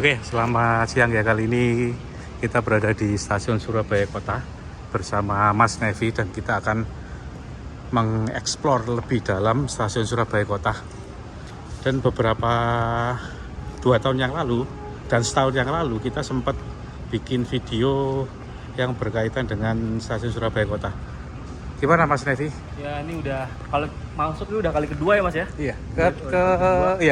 Oke, selamat siang ya. Kali ini kita berada di stasiun Surabaya Kota bersama Mas Nevi dan kita akan mengeksplor lebih dalam stasiun Surabaya Kota. Dan beberapa 2 tahun yang lalu dan setahun yang lalu kita sempat bikin video yang berkaitan dengan stasiun Surabaya Kota. Gimana Mas Nevi? Ya ini udah kalau masuk ini udah kali kedua ya Mas ya? Iya,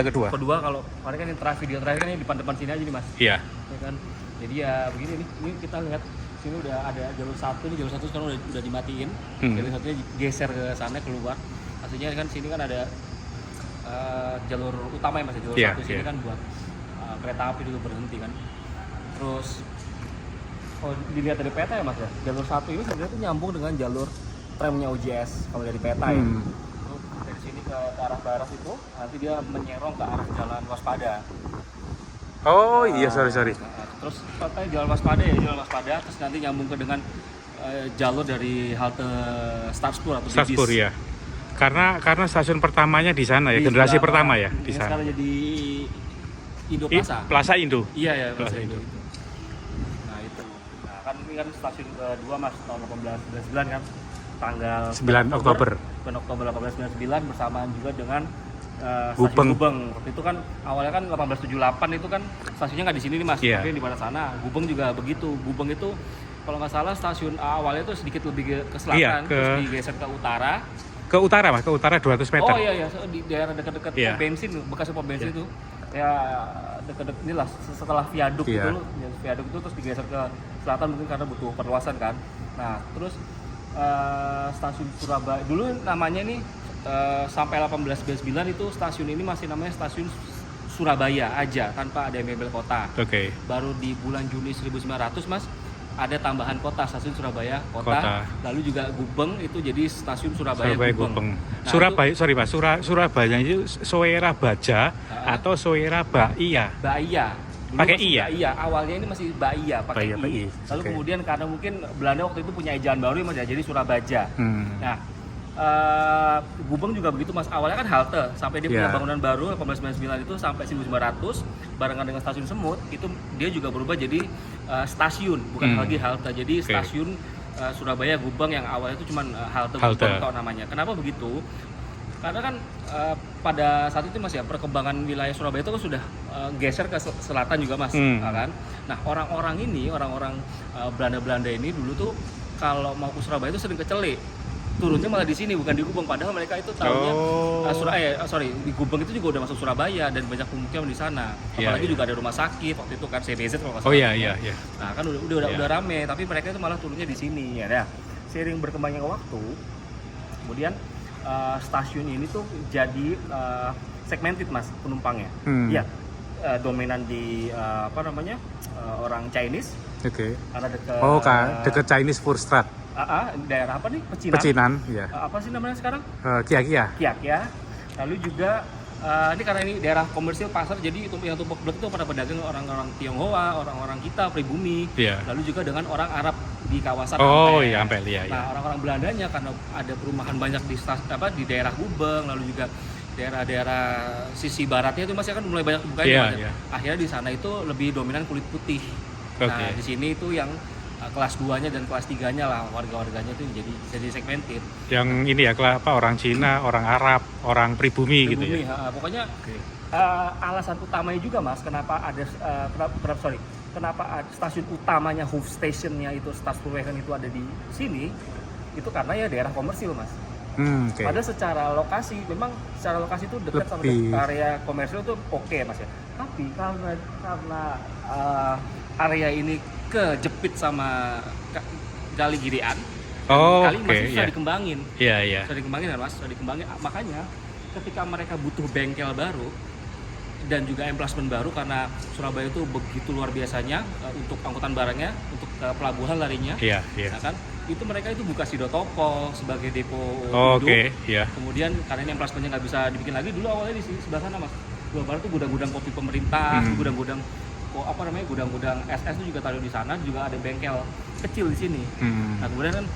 kedua. Kedua kalau kemarin kan yang terakhir video terakhir kan yang depan sini aja nih Mas. Iya. Ya kan. Jadi ya begini nih, ini kita lihat sini udah ada jalur satu sekarang udah dimatiin. Jalur satunya geser ke sana keluar. Aslinya kan sini kan ada jalur utama ya Mas, jalur satu sini kan buat kereta api dulu berhenti kan. Terus dilihat dari peta ya Mas ya, jalur satu ini sebenarnya tuh nyambung dengan jalur tramnya OJS kalau dari peta ya. Dari sini ke arah barat itu nanti dia menyerong ke arah jalan Waspada. Oh iya, sorry. Terus katanya jalan Waspada terus nanti nyambung ke dengan jalur dari halte Starspur atau Starspur Bibis. ya. Karena stasiun pertamanya di sana ya, generasi pertama ya di sana. Sekarang jadi Indo Plaza. Plaza Indo. Iya ya, Plaza Indo. Nah itu. Nah kan ini kan stasiun kedua Mas tahun 1899 kan. Tanggal 9 Oktober 1899 bersamaan juga dengan Gubeng. stasiun Gubeng. Waktu itu kan awalnya kan 1878 itu kan stasiunnya nggak di sini nih Mas, tapi di mana sana. Gubeng juga begitu. Gubeng itu kalau nggak salah stasiun awalnya itu sedikit lebih ke selatan, terus digeser ke utara. Ke utara Mas, ke utara 200 meter. Oh iya, di daerah dekat-dekat pom bensin, bekas pom bensin itu. Ya dekat-dekat inilah setelah viaduk itu, viaduk itu terus digeser ke selatan mungkin karena butuh perluasan kan. Nah, terus stasiun Surabaya dulu namanya nih sampai 1899 itu stasiun ini masih namanya stasiun Surabaya aja tanpa ada label kota. Oke. Baru di bulan Juni 1900 Mas ada tambahan kota, stasiun Surabaya kota. Lalu juga Gubeng itu jadi stasiun Surabaya Gubeng. Nah, Surabaya, sorry Mas, Surabaya itu Soera Baja atau Soera Baia? Baia. Dulu pakai I ya? Iya, awalnya ini masih Baia pakai I. Lalu kemudian karena mungkin Belanda waktu itu punya ejaan baru Mas ya, jadi Surabaja. Nah, Gubeng juga begitu Mas. Awalnya kan halte sampai dia punya bangunan baru 1899 itu sampai 1900 barengan dengan stasiun Semut itu dia juga berubah jadi stasiun, bukan lagi halte. Jadi stasiun Surabaya Gubeng yang awalnya itu cuma halte Gubeng kok namanya. Kenapa begitu? Karena kan pada saat itu Mas ya perkembangan wilayah Surabaya itu kan sudah geser ke selatan juga Mas, kan? Nah orang-orang Belanda ini dulu tuh kalau mau ke Surabaya itu sering ke Cele, turunnya malah di sini bukan di Gubeng, padahal mereka itu tahunya di Gubeng itu juga udah masuk Surabaya dan banyak pemukiman di sana, apalagi juga ada rumah sakit waktu itu kan CBZ kalau nggak salah. Iya. Nah kan udah rame, tapi mereka itu malah turunnya di sini ya. Nah, seiring berkembangnya waktu, kemudian stasiun ini tuh jadi segmented Mas penumpangnya. Iya, dominan di orang Chinese. Karena dekat Chinese Fur Strat. Daerah apa nih? Pecinan. Ya. Apa sih namanya sekarang? Kiak ya. Lalu juga ini karena ini daerah komersil pasar, jadi yang tumpuk blok itu pada pedagang orang-orang Tionghoa, orang-orang kita pribumi. Lalu juga dengan orang Arab di kawasan Ampel. Nah, orang-orang Belandanya karena ada perumahan banyak di daerah Gubeng, lalu juga daerah-daerah sisi baratnya itu masih akan mulai banyak dibukanya. Akhirnya di sana itu lebih dominan kulit putih. Nah, di sini itu yang kelas 2-nya dan kelas 3-nya lah warga-warganya itu jadi segmented. Yang ini ya orang Cina, orang Arab, orang pribumi gitu ya. Pokoknya alasan utamanya juga Mas kenapa ada kenapa stasiun utamanya hub stationnya itu Starspurwegen itu ada di sini itu karena ya daerah komersil Mas. Padahal secara lokasi itu dekat sama area komersil itu oke Mas ya. Tapi karena area ini kejepit sama kali Girian, kali masih susah dikembangin. Susah dikembangin kan Mas, makanya ketika mereka butuh bengkel baru dan juga emplacement baru karena Surabaya itu begitu luar biasanya untuk angkutan barangnya, untuk pelabuhan larinya, nah kan itu mereka itu buka Sidotopo sebagai depo induk. Kemudian karena ini emplacementnya nggak bisa dibikin lagi, dulu awalnya di sebelah sana Mas, sebelah barat itu gudang-gudang kopi pemerintah, gudang-gudang gudang-gudang SS itu juga taruh di sana, juga ada bengkel kecil di sini. Nah kemudian kan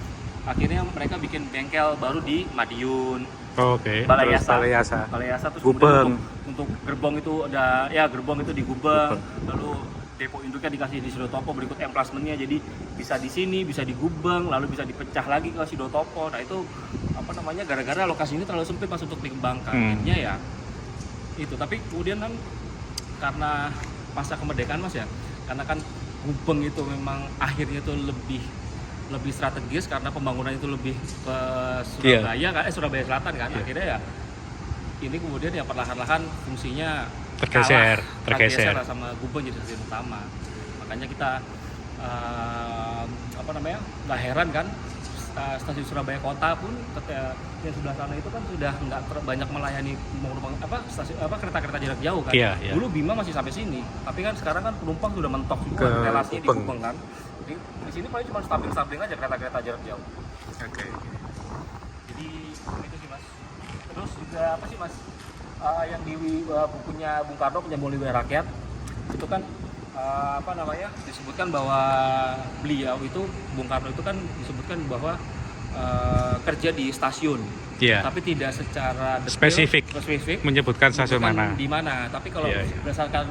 akhirnya mereka bikin bengkel baru di Madiun, Balai Yasa terus Gubeng. untuk gerbong itu ada ya gerbong itu di Gubeng, lalu depo induknya dikasih di Sidotopo, berikut emplasementnya jadi bisa di sini, bisa di Gubeng, lalu bisa dipecah lagi ke Sidotopo. Nah itu apa namanya gara-gara lokasi ini terlalu sempit Mas untuk dikembangkan. Akhirnya ya itu, tapi kemudian kan karena pasca kemerdekaan Mas ya, karena kan Gubeng itu memang akhirnya itu lebih strategis karena pembangunan itu lebih ke Surabaya Surabaya Selatan kan. Akhirnya ya ini kemudian ya perlahan-lahan fungsinya tergeser lah sama Gubeng jadi stasiun utama. Makanya kita nggak heran kan stasiun Surabaya Kota pun yang sebelah sana itu kan sudah nggak banyak melayani kereta-kereta jarak jauh kan. Dulu Bima masih sampai sini, tapi kan sekarang kan penumpang sudah mentok juga relasinya di Gubeng kan. Jadi di sini paling cuma stapling aja kereta-kereta jarak jauh. Oke. Jadi itu sih Mas. Terus juga apa sih Mas? Yang di bukunya Bung Karno Penyambung Lidah Rakyat itu kan disebutkan bahwa beliau itu Bung Karno itu kan disebutkan bahwa kerja di stasiun, tapi tidak secara spesifik menyebutkan stasiun mana di mana. Tapi kalau berdasarkan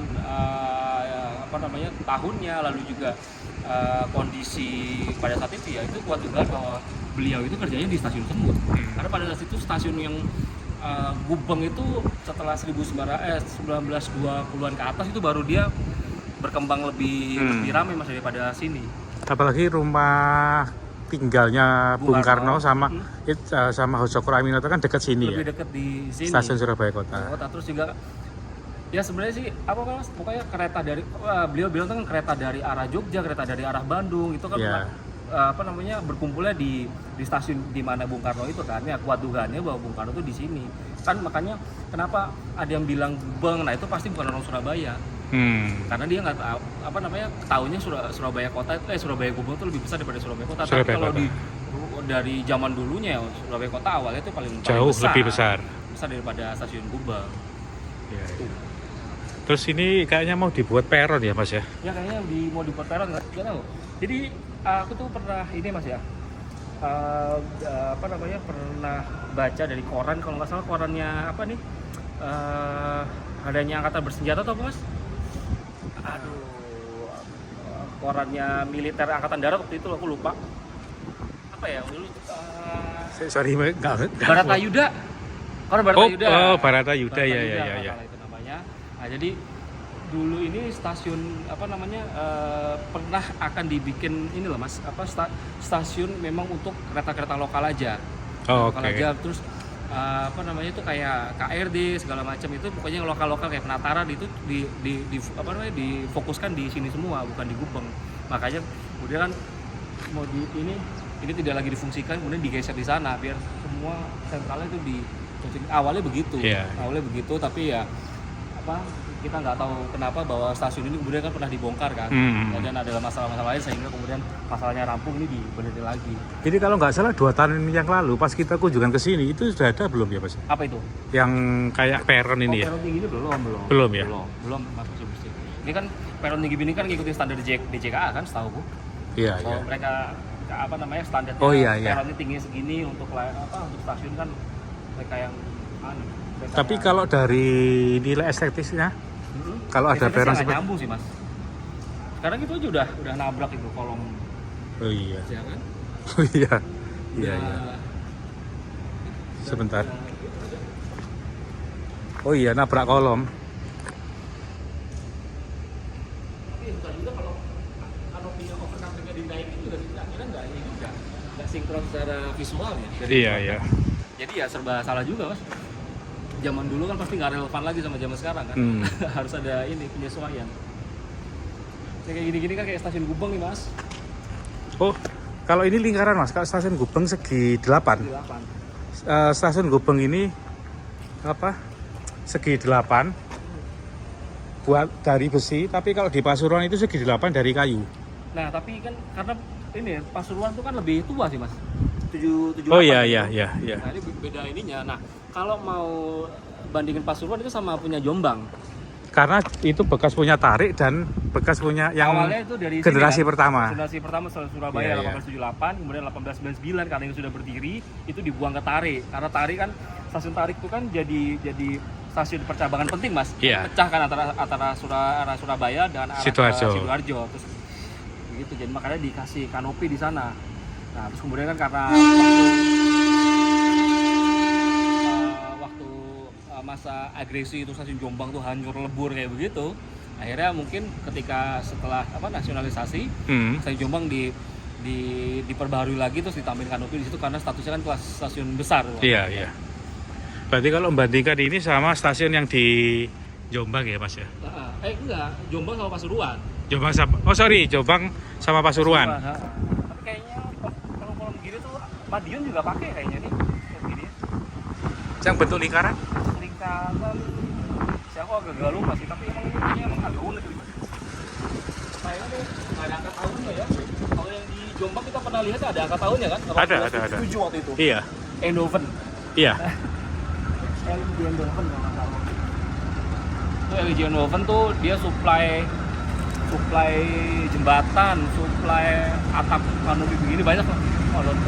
tahunnya lalu juga kondisi pada saat itu ya itu kuat juga bahwa beliau itu kerjanya di stasiun Semut. Karena pada saat itu stasiun yang Gubeng itu setelah 1920-an ke atas itu baru dia berkembang lebih ramai Mas daripada sini. Apalagi rumah tinggalnya Bung Karno sama Hosokro Aminoto kan dekat sini, lebih dekat di sini. Stasiun Surabaya Kota. Terus juga ya sebenarnya sih Mas pokoknya kereta dari beliau bilang kan kereta dari arah Jogja, kereta dari arah Bandung itu kan berkumpulnya di stasiun di mana Bung Karno itu kan. Ya kuat dugaannya bahwa Bung Karno itu di sini. Kan makanya kenapa ada yang bilang Gubeng, nah itu pasti bukan orang Surabaya. Karena dia nggak tahu tahunya Surabaya Kota itu Surabaya Gubeng itu lebih besar daripada Surabaya Kota. Tapi kalau dari zaman dulunya Surabaya Kota awalnya itu paling jauh besar, lebih besar daripada stasiun Gubeng. Terus ini kayaknya mau dibuat peron ya Mas ya? Ya kayaknya mau dibuat peron nggak tahu. Jadi aku tuh pernah ini Mas ya, pernah baca dari koran, kalau nggak salah korannya adanya Angkatan Bersenjata atau apa Mas? Korannya militer Angkatan Darat waktu itu aku lupa. Apa ya dulu? Sorry nggak. Baratayuda. Koran Baratayuda. Baratayuda ya. Itu namanya. Nah, jadi dulu ini stasiun pernah akan dibikin ini loh Mas, stasiun memang untuk kereta-kereta lokal aja. Aja terus itu kayak KRD segala macam itu pokoknya yang lokal-lokal kayak Penataran itu difokuskan di sini semua, bukan di Gubeng. Makanya kemudian kan mau ini tidak lagi difungsikan, kemudian digeser di sana biar semua sentralnya itu awalnya begitu. Awalnya begitu, tapi ya kita nggak tahu kenapa bahwa stasiun ini kemudian kan pernah dibongkar kan, dan ada masalah-masalah lain sehingga kemudian masalahnya rampung ini dibenerin lagi. Jadi kalau nggak salah 2 tahun yang lalu pas kita kunjungan ke sini itu sudah ada belum ya Mas? Apa itu? Yang kayak peron ini peron tinggi ini belum ya? Belum Mas Subusti. Ini kan peron tinggi ini kan ngikutin standar DJKA kan setahu aku. Iya. Mereka standarnya peronnya tinggi segini untuk stasiun kan mereka yang Tapi kalau dari nilai estetisnya, kalau ada peron seperti nyambung sih Mas. Sekarang itu aja udah nabrak itu kolom. Oh iya. Ya kan? Oh iya. Iya. Sebentar. Oh iya, nabrak kolom. Tapi bukan juga kalau kanopinya overcapacity dinaikin juga akhirnya nggak sinkron secara visual ya. Iya. Jadi ya serba salah juga Mas. Zaman dulu kan pasti nggak relevan lagi sama zaman sekarang kan. Harus ada penyesuaian. Kayak gini-gini kan kayak stasiun Gubeng nih Mas. Oh, kalau ini lingkaran Mas, kalau stasiun Gubeng segi 8. Stasiun Gubeng ini segi 8 buat dari besi, tapi kalau di Pasuruan itu segi 8 dari kayu. Nah, tapi kan karena ini Pasuruan itu kan lebih tua sih Mas. 78. Oh iya. Nah, ini beda ininya. Nah, kalau mau bandingin Pasuruan itu sama punya Jombang. Karena itu bekas punya Tarik dan bekas punya yang awalnya itu dari generasi sini, kan? pertama. Generasi pertama Surabaya 1878, kemudian 1899 karena ini sudah berdiri itu dibuang ke Tarik. Karena Tarik kan stasiun Tarik itu kan jadi stasiun percabangan penting mas. Iya. Pecah kan antara arah Surabaya dan arah Sidoarjo. Sidoarjo. Terus gitu, jadi makanya dikasih kanopi di sana. Nah terus kemudian kan karena waktu masa agresi itu stasiun Jombang tuh hancur lebur kayak begitu, akhirnya mungkin ketika setelah nasionalisasi, stasiun Jombang diperbaharui lagi terus ditambahin kanopi di situ karena statusnya kan kelas stasiun besar. Iya, iya. Berarti kalau membandingkan ini sama stasiun yang di Jombang ya Mas ya? Enggak, Jombang sama Pasuruan. Jombang sama, Jombang sama Pasuruan. Tapi kayaknya kalau kolom gini tuh Madiun juga pakai kayaknya nih. Gini. Yang bentuk lingkaran? Lingkaran. Aku agak lupa sih, tapi emang agak unik. Kayaknya nih nggak ada angka tahunnya ya. Kalau yang di Jombang kita pernah lihat ada angka tahunnya kan? Ada. 7 waktu itu. Iya. Eindhoven. Iya. LG Eindhoven kalau nggak salah. Itu LG Eindhoven tuh dia supply jembatan, supply atap kanopi begini banyak lah.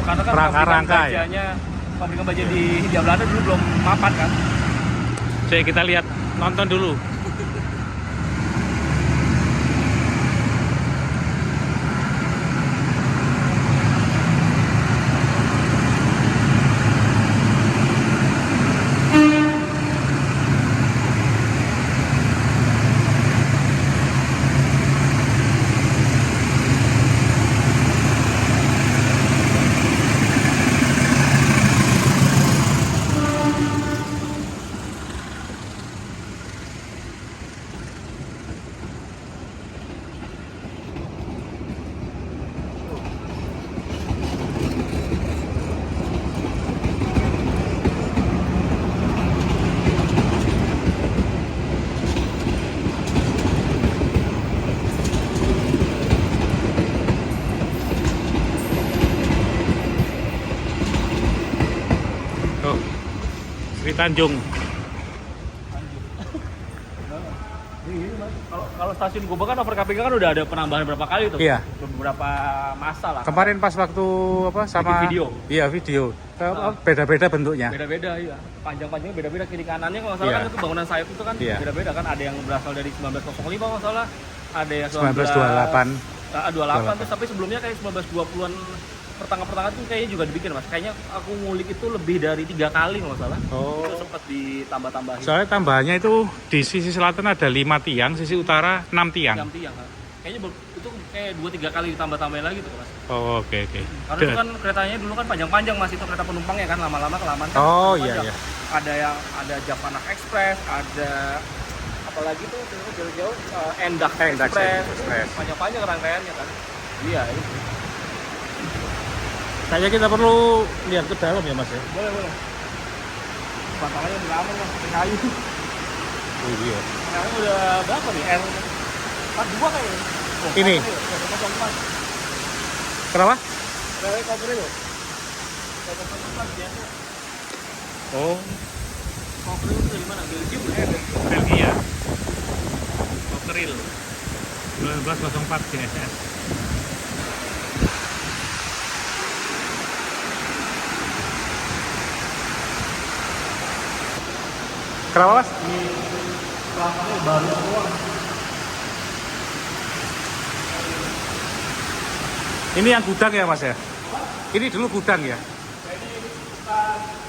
Karena kan Rangka-rangka pabrikan baja di Hindia Belanda dulu belum mapan kan. Jadi kita lihat, nonton dulu. Sri Tanjung. Kalau stasiun Gubeng kan overcapping kan udah ada penambahan berapa kali tuh? Iya. Beberapa masa lah. Kemarin pas waktu sama bikin video. Iya, video. Beda-beda bentuknya. Beda-beda ya. Panjang-panjangnya beda-beda, kiri kanannya kalau salah kan itu bangunan sayap itu kan beda-beda kan, ada yang berasal dari 1905 kalau salah, ada yang 1928. 28 terus tapi sebelumnya kayak 1920-an pertengahan tuh kayaknya juga dibikin mas. Kayaknya aku ngulik itu lebih dari 3 kali kalau salah. Itu sempat ditambah-tambahin. Soalnya tambahannya itu di sisi selatan ada 5 tiang, sisi utara 6 tiang. 6 tiang kan. Kayaknya itu kayak 2-3 kali ditambah-tambahin lagi tuh mas. Oke. Karena itu kan keretanya dulu kan panjang-panjang mas, itu kereta penumpangnya kan lama-lama kelamaan kan. Iya. Ada Japanak Express, ada apalagi tuh jauh-jauh Endak Express. Panjang-panjang rangkaiannya kan. Iya itu. Kayaknya kita perlu lihat ke dalam ya mas ya. Boleh. Masalahnya udah lama mas, pakai kayu. Oh iya. Sekarang udah berapa nih? R42 kayaknya. Ini. Kenapa? Rel kopernya loh. Oh. Kopernya itu dari mana? Belgium ya? Belgia. Kokeril 1904 GSS. Kenapa mas? Ini pelaksananya baru semua. Ini yang gudang ya mas ya? Ini dulu gudang ya?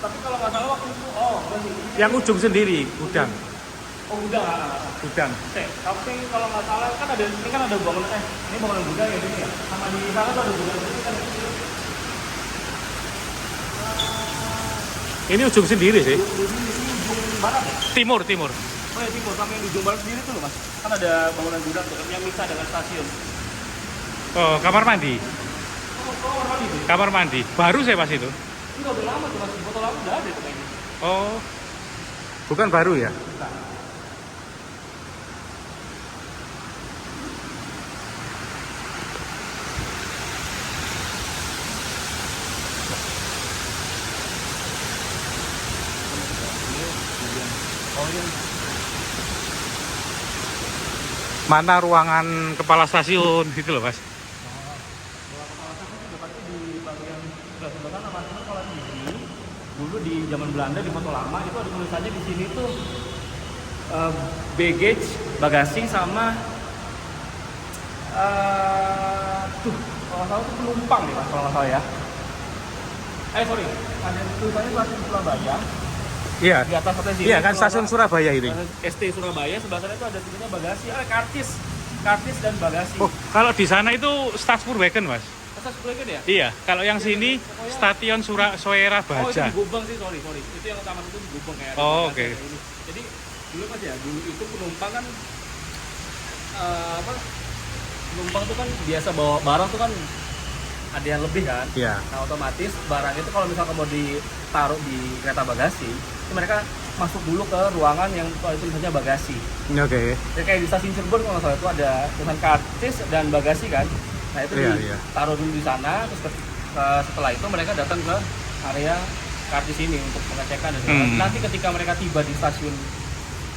Tapi kalau nggak salah waktu itu, Yang ujung sendiri, gudang. Gudang. Tapi kalau nggak salah kan ada ini kan ada bangunan ini bangunan gudang ya ini ya. Sama di sana tuh ada gudang ini kan. Ini ujung sendiri sih. Ujung barat ya? Timur. Oh ya timur, sampai di ujung barat sendiri tuh loh mas. Kan ada bangunan gudang tuh yang bisa dengan stasiun. Oh, kamar mandi. Kamar mandi tuh? Kamar mandi. Baru saya pas itu. Ini udah lama tuh mas, foto lama udah ada tuh kayaknya. Oh. Bukan baru ya? Mana ruangan kepala stasiun gitu loh mas? Dulu di zaman Belanda di foto lama itu ada tulisannya di sini tuh baggage, bagasi sama kalau nggak salah itu penumpang nih mas, kalau nggak salah ya. Sorry, ada tulisannya stasiun Surabaya. Iya. Di atas atas sini. Iya kan stasiun Surabaya ini. ST Surabaya, sebelah sana itu ada tulisannya bagasi, kartis dan bagasi. Oh, kalau di sana itu Stadspoorwagen, Mas. Stadspoorwagen ya? Iya, kalau yang sini Stasiun Soera Oh, itu Baja. di Gubeng sih, sorry. Itu yang utama itu di Gubeng kayak. Oh, oke. Jadi dulu mas ya, dulu itu penumpang kan penumpang tuh kan biasa bawa barang tuh kan ada yang lebih kan. Iya. Nah, otomatis barang itu kalau misalkan mau ditaruh di kereta bagasi, itu mereka masuk dulu ke ruangan yang itu tulisannya bagasi. Oke. Ya, kayak di stasiun Cirebon kalau nggak salah itu ada tulisan kartis dan bagasi kan. Nah itu ditaruh dulu di sana, terus setelah itu mereka datang ke area kartis ini untuk pengecekan dan nanti ketika mereka tiba di stasiun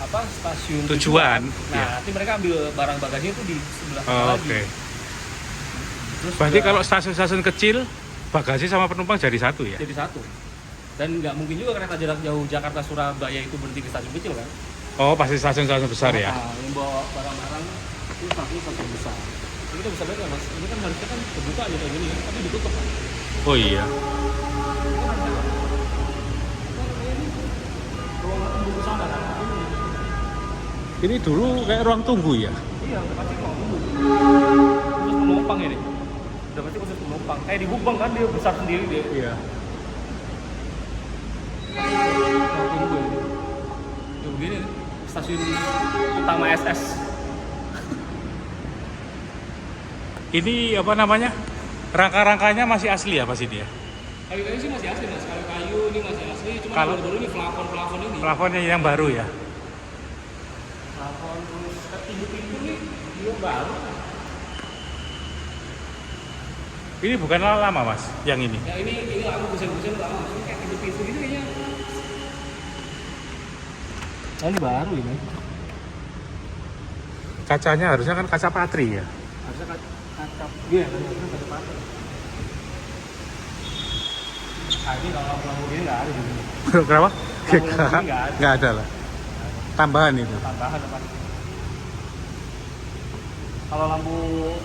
stasiun tujuan, nah nanti mereka ambil barang bagasinya itu di sebelah sana lagi. Oke. Terus berarti kalau stasiun-stasiun kecil bagasi sama penumpang jadi satu ya? Jadi satu. Dan nggak mungkin juga kereta jarak jauh Jakarta Surabaya itu berhenti di stasiun kecil kan? Oh, pasti stasiun-stasiun besar ya? Yang bawa barang-barang itu stasiun besar. Jadi kita bisa lihat ya mas, ini kan harusnya kan terbuka aja kayak gini ya, tapi ditutup kan? Oh iya. Ruangan tunggu sana kan? Ini dulu kayak ruang tunggu ya? Iya, pasti ruang tunggu. Khusus penumpang ini. Udah pasti khusus penumpang. Kayak di Gubeng kan dia besar sendiri dia. Iya. Ruang tunggu ini. Ya begini nih, stasiun utama SS. Ini apa namanya? Rangka-rangkanya masih asli ya pas ini ya? Kayu-kayu sih masih asli mas, kayu ini masih asli, cuma Kalau baru ini plafon ini. Plafonnya yang baru ya? Plafon terus pintu-pintu nih, dia baru. Ini bukan lama mas, yang ini? Ya ini lama, busen-busen lama, ini kayak pintu-pintu gitu kayaknya. Nah, ini baru ini. Kacanya harusnya kan kaca patri ya? Harusnya kaca, iya harusnya kaca patri. Nah ini kalau lampu ini nggak ada di sini. Kenapa? Lampu nggak ada. Nggak ada lah. Tambahan itu. Tambahan depan. Kalau lampu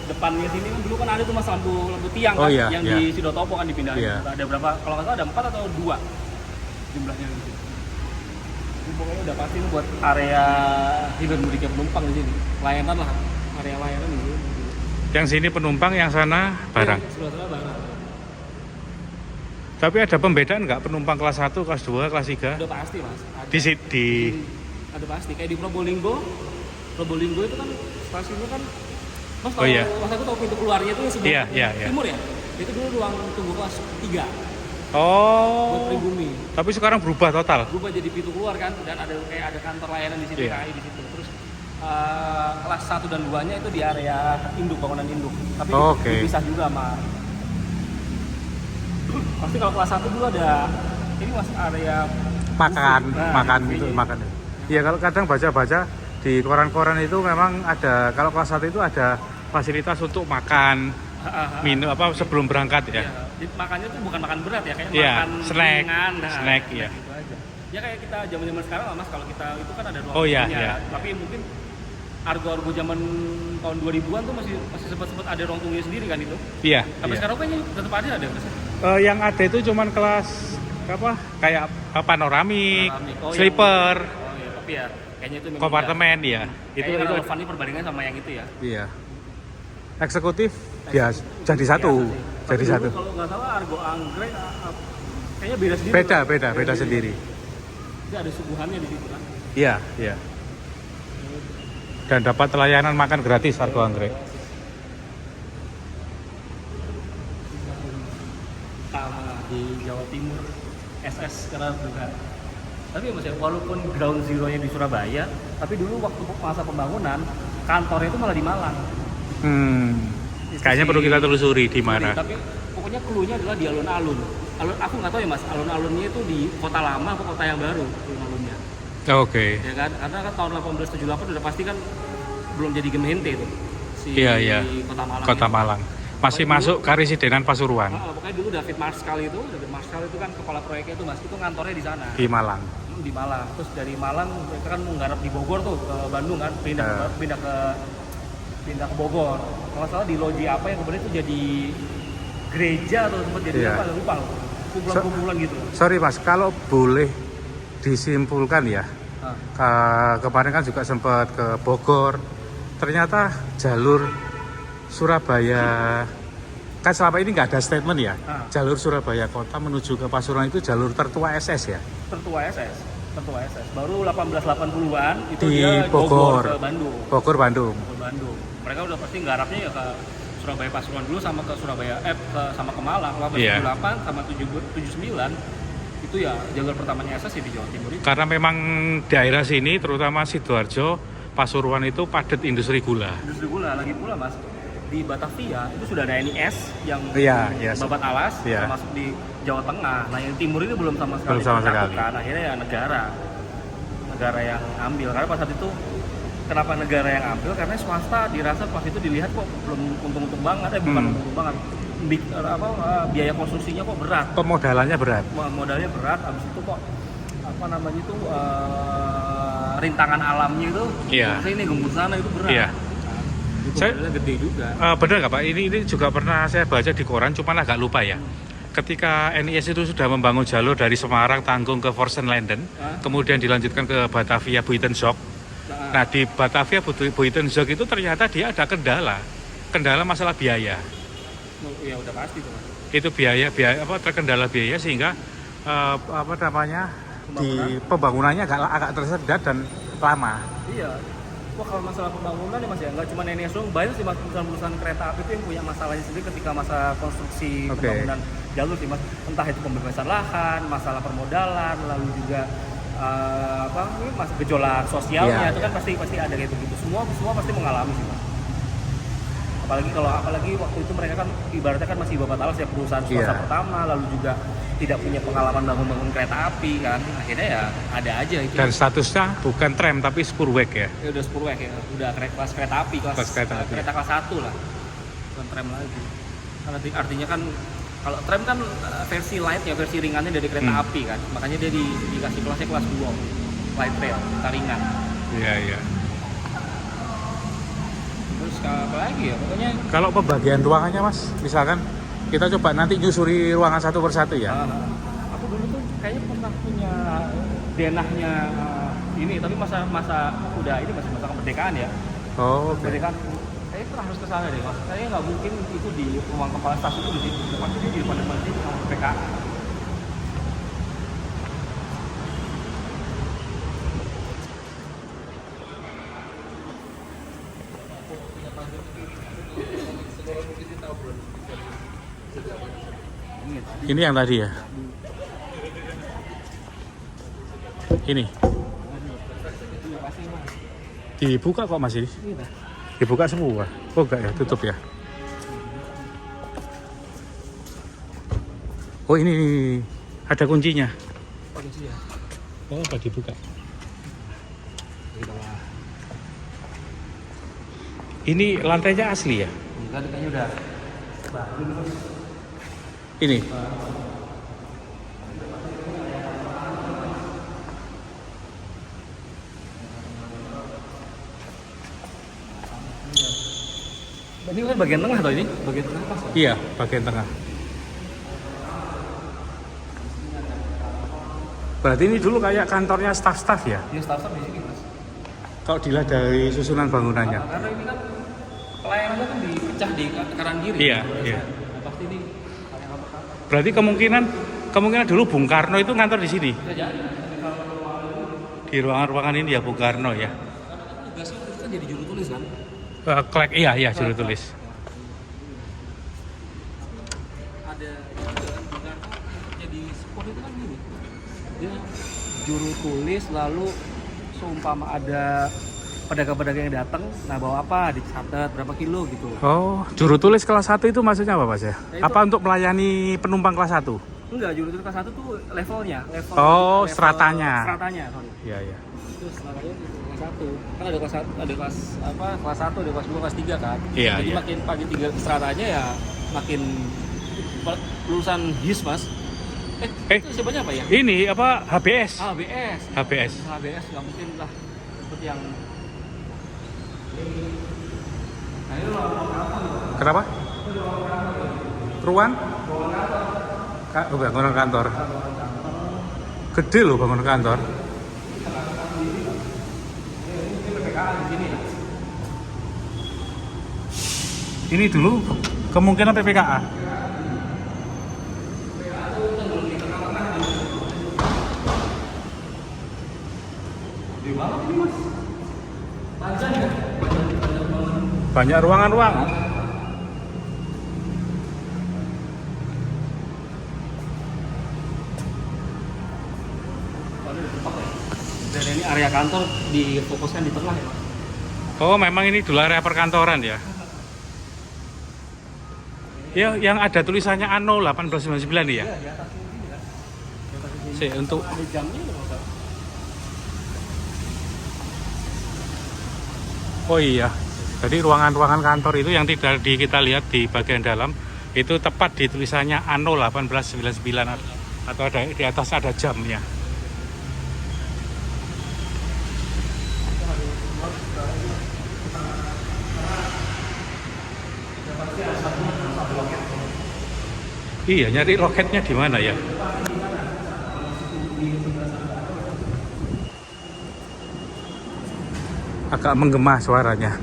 depannya sini kan dulu kan ada tuh mas lampu tiang kan, yang di Sidotopo kan dipindahin. Ada berapa? Kalau nggak salah ada 4 atau 2 jumlahnya. Ini pokoknya udah pasti buat area hidup mudiknya penumpang di sini. Layanan lah, area layanan dulu. Yang sini penumpang, yang sana barang. Ya, sebelah sana barang. Tapi ada pembedaan nggak penumpang kelas 1, kelas 2, kelas 3? Udah pasti mas. Ada pasti. Kayak di Probolinggo itu kan stasiunnya kan. Mas tahu, mas aku tahu pintu keluarnya itu yang sebelah timur ya? Itu dulu ruang tunggu kelas 3. Oh. Buat pribumi. Tapi sekarang berubah total. Berubah jadi pintu keluar kan, dan ada kayak ada kantor layanan di situ, KAI di situ. Terus kelas 1 dan 2-nya itu di area induk, bangunan induk. Tapi dipisah juga sama. Pasti kalau kelas 1 dulu ada ini mas area makan itu makan. Iya, kalau kadang baca-baca di koran-koran itu memang ada, kalau kelas 1 itu ada fasilitas untuk makan, minum sebelum berangkat ya. Iya. Makannya tuh bukan makan berat ya, kayak makan snack, ringan, snack ya. Gitu aja. Ya kayak kita zaman-zaman sekarang lah mas, kalau kita itu kan ada ruang tunggunya. Tapi mungkin argo-argo zaman tahun 2000-an tuh masih sempat ada ruang tunggunya sendiri kan itu. Iya. Tapi sekarang kayaknya tetap ada mas. Yang ada itu cuman kelas kayak panoramik, sleeper. Tapi ya kayaknya itu kompartemen ya. Itu relevan nih perbandingan sama yang itu ya. Iya. Eksekutif ya jadi satu. Jadi satu. Kalau nggak salah argo anggrek kayaknya beda sendiri. Beda sendiri. Jadi ada suguhannya di situ kan. Iya. Dan dapat layanan makan gratis argo anggrek. Sama di Jawa Timur SS sekarang juga. Tapi mas ya, walaupun ground zero-nya di Surabaya, tapi dulu waktu masa pembangunan kantornya itu malah di Malang. Kayaknya perlu kita telusuri di mana. Tapi pokoknya clue-nya adalah di alun-alun. Aku nggak tahu ya mas, alun-alunnya itu di kota lama atau kota yang baru alun-alunnya. Oke. Ya kan, karena kan tahun 1878 udah pasti kan belum jadi Gemeente itu. Kota Malang. Masih masuk Karesidenan Pasuruan. Pokoknya dulu David Marskal itu kan kepala proyeknya itu mas, itu kantornya di sana. Di Malang. Di Malang. Terus dari Malang mereka kan menggarap di Bogor tuh ke Bandung kan, pindah ke Bogor. Kalau salah di loji apa yang kemudian itu jadi gereja atau tempat jadi lupa kumpulan gitu. Sorry Mas, kalau boleh disimpulkan ya, kemarin kan juga sempat ke Bogor, ternyata jalur Surabaya kan selama ini nggak ada statement ya, jalur Surabaya Kota menuju ke Pasuruan itu jalur tertua SS ya? Tertua SS. Baru 1880-an itu di dia Bogor ke Bandung. Bogor, Bandung. Mereka udah pasti nggarapnya ya ke Surabaya Pasuruan dulu sama ke Surabaya sama ke Malang 1878 sama 79 itu ya jalur pertamanya SS di Jawa Timur itu. Karena memang daerah sini terutama Sidoarjo, Pasuruan itu padat industri gula. Lagi pula Mas, di Batavia itu sudah ada NIS yang babat alas termasuk di Jawa Tengah. Nah yang timur ini belum sama sekali. Akhirnya ya negara yang ambil. Karena pas saat itu kenapa negara yang ambil? Karena swasta dirasa pas itu dilihat kok belum untung-untung banget, bukan untung banget. Biaya konstruksinya kok berat. Modalnya berat. Modalnya berat. Abis itu kok rintangan alamnya itu. Ini gembur sana itu berat. Saya gede juga. Benar nggak Pak? Ini juga pernah saya baca di koran, cuman agak lupa ya. Ketika NIS itu sudah membangun jalur dari Semarang Tanggung ke Forsenlanden, kemudian dilanjutkan ke Batavia Buitenzorg. Nah di Batavia Buitenzorg itu ternyata dia ada kendala masalah biaya. Ya udah pasti tuh. Itu biaya terkendala biaya sehingga di pembangunannya agak tersendat dan lama. Iya. Wah kalau masalah pembangunan ya Mas ya, nggak cuma NIS doang, banyak sih Mas perusahaan kereta api itu yang punya masalahnya sendiri ketika masa konstruksi pembangunan jalur sih Mas. Entah itu pembebasan lahan, masalah permodalan, lalu juga gejolak sosialnya itu kan pasti ada kayak begitu. Semua pasti mengalami sih Mas. Apalagi waktu itu mereka kan ibaratnya kan masih babat alas ya, perusahaan swasta pertama, lalu juga tidak punya pengalaman bangun kereta api kan, akhirnya ya ada aja itu. Dan statusnya bukan tram tapi spurweg ya? Ya udah spurweg ya, udah kelas kereta api, kereta kelas 1 lah, bukan tram lagi. Karena artinya kan kalau tram kan versi light ya, versi ringannya dari kereta api kan, makanya dia dikasih kelasnya kelas 2 light rail, ringan. Iya. Terus apa lagi ya, pokoknya kalau pembagian ruangannya Mas, misalkan kita coba nanti nyusuri ruangan satu persatu ya. Aku dulu tuh kayaknya pernah punya denahnya ini, tapi masa udah ini masih masa kemerdekaan ya. Kemerdekaan kayaknya itu harus ke sana deh Mas. Kayaknya nggak mungkin itu di ruang kepala staf itu di situ. Pasti dia di depan sini sama kemerdekaan. Ini yang tadi ya? Ini? Dibuka kok masih? Dibuka semua? Oh enggak ya, tutup ya? Oh ini ada kuncinya? Oh apa dibuka? Ini lantainya asli ya? Enggak, kayaknya udah. Ini? Ini kan bagian tengah atau ini? Bagian tengah pas? Iya, bagian tengah. Berarti ini dulu kayak kantornya staf-staf ya? Iya, staf-staf di sini Mas. Kalau dilihat dari susunan bangunannya. Karena ini kan pelayanannya kan dipecah di kanan kiri. Iya. Pasti ini. Berarti kemungkinan dulu Bung Karno itu ngantor di sini. Di ruangan-ruangan ini ya Bung Karno ya. Karena tugasnya itu kan jadi juru tulis kan. Iya juru tulis. Ada Bung Karno jadi sport itu kan gini. Dia juru tulis, lalu seumpama ada pedagang-pedagang yang datang, nah bawa apa, dicatat berapa kilo gitu. Oh, juru tulis kelas 1 itu maksudnya apa Mas ya? Apa untuk melayani penumpang kelas 1? Enggak, juru tulis kelas 1 tuh levelnya. Level stratanya. Sorry. Iya. Itu stratanya itu kelas 1. Kan ada kelas 1, kelas 1, ada kelas 2, kelas 3 kan. Iya. Jadi makin pagi 3 stratanya ya makin lulusan HIS Mas. Itu sebenarnya apa ya? Ini apa HBS? HBS. HBS. HBS nggak mungkin lah seperti yang. Nah, ini ruang apa? Kenapa? Ruang? Bangunan kantor. Gede loh bangunan kantor. Ini dulu kemungkinan PPKA. Banyak ruangan-ruangan. Dan ini area kantor difokuskan di tengah ya, Pak. Oh, memang ini dulu area perkantoran ya. Ya, yang ada tulisannya ANO 1899 ya. Iya, di atas ini kan. Di atas ini. Sih, untuk Ada jamnya nggak usah. oh iya. Jadi ruangan-ruangan kantor itu yang tidak kita lihat di bagian dalam itu tepat di tulisannya ANO 1899 atau ada di atas ada jamnya. Iya, nyari loketnya di mana ya? Agak menggema suaranya.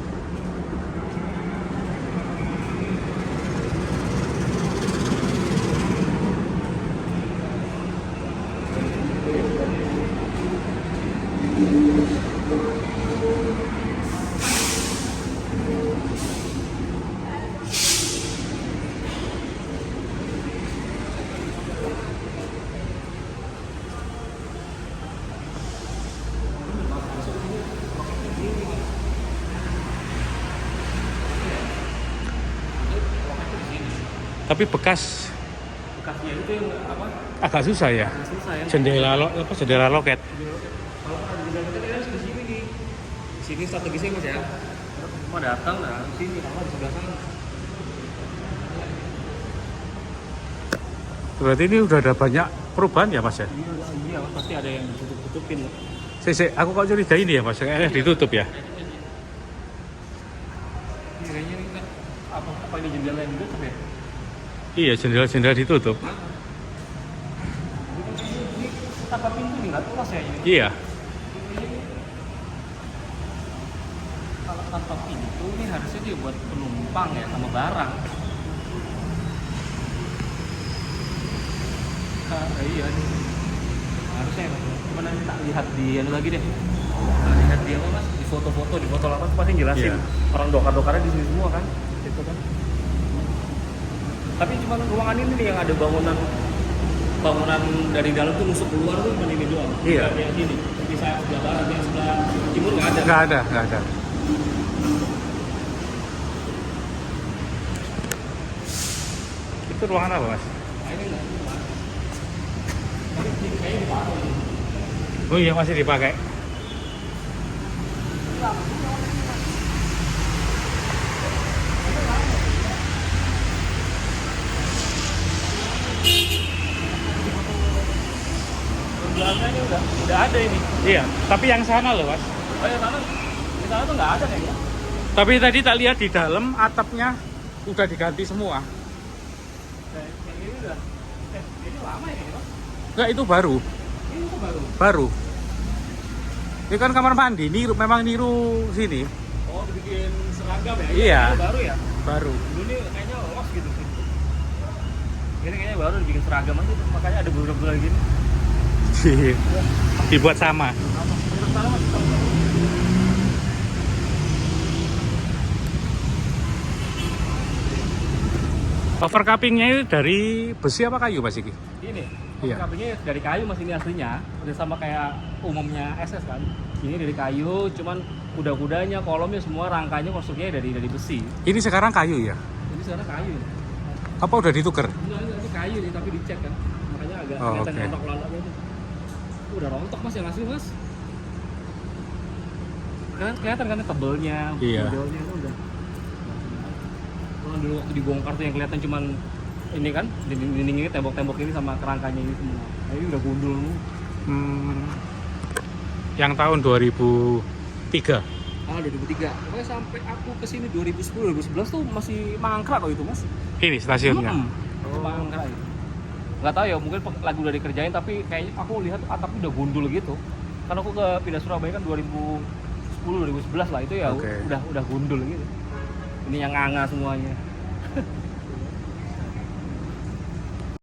Tapi Bekasnya itu yang apa? agak susah ya. Agak susah ya. Jendela loket. Kalau jendela kita harus di sini nih. Di sini strategisnya Mas ya. Mau datang nah di sini kalau di sebelah sana. Berarti ini udah ada banyak perubahan ya Mas ya? Iya, Mas, pasti ada yang ditutup-tutupin. Aku kok curiga ini ya Mas, kayaknya ditutup ya? Ini kayaknya ini kan apa ini jendela yang ditutup ya? Iya, jendela-jendela ditutup. Ini tanpa pintu nih, nggak luas ya ini. Iya. Kalau tanpa pintu ini harusnya dia buat penumpang ya sama barang. Iya nih. Harusnya ya, Mas. Cuman nanti tak lihat di anu lagi deh. Tak lihat di apa Mas? Di foto-foto, di foto lama pasti jelasin. Iya. Orang dokar-dokarnya di sini semua kan. Gitu kan. Tapi cuma ruangan ini nih yang ada bangunan dari dalam tuh nusuk keluar tuh cuma ini doang. Iya. Nggak ada yang sini. Di sebelah barat, yang sebelah timur nggak ada. Nggak ada. Itu ruangan apa Mas? Nah, ini nggak ada. Tapi kayaknya dipakai. Oh iya, masih dipakai. Belakangnya udah ada ini. Iya, tapi yang sana loh Mas. Oh ya sana, di sana tuh nggak ada kayaknya. Tapi tadi tak lihat di dalam atapnya udah diganti semua. Nah, yang ini udah. Ini lama ya ini Mas? Enggak, itu baru. Ini tuh baru. Baru. Ini kan kamar mandi, memang niru sini. Oh, dibikin seragam ya? Iya. Ini baru ya? Baru. Dulu ini kayaknya los gitu sih. Ini kayaknya baru dibikin seragam aja tuh, makanya ada beberapa gini. Dibuat sama. Overcuppingnya itu dari besi apa kayu Mas Iki? Ini, Iya. kabelnya dari kayu Mas ini aslinya. Udah sama kayak umumnya SS kan. Ini dari kayu, cuman kuda-kudanya, kolomnya semua rangkanya konstruksinya dari besi. Ini sekarang kayu ya? Ini sekarang kayu. Apa udah ditukar? Ini kayu nih, tapi dicek kan. Makanya agak Oh, kelihatan oke. rontok-rontoknya itu. Udah rontok Mas yang asli Mas. Kan kelihatan kan tebelnya, Iya. modelnya itu udah. Kalau dulu waktu dibongkar tuh yang kelihatan cuman ini kan dinding ini, tembok-tembok ini sama kerangkanya ini semua. Nah, ini udah gundul. Yang tahun 2003. 2003. Pokoknya sampai aku kesini 2010, 2011 tuh masih mangkrak kok itu mas. Ini stasiunnya. Mangkrak itu. Nggak tahu ya, mungkin lagi udah dikerjain tapi kayaknya aku lihat atapnya udah gundul gitu. Karena aku ke pindah Surabaya kan 2010, 2011 lah itu ya udah gundul gitu. Ini yang nganga semuanya.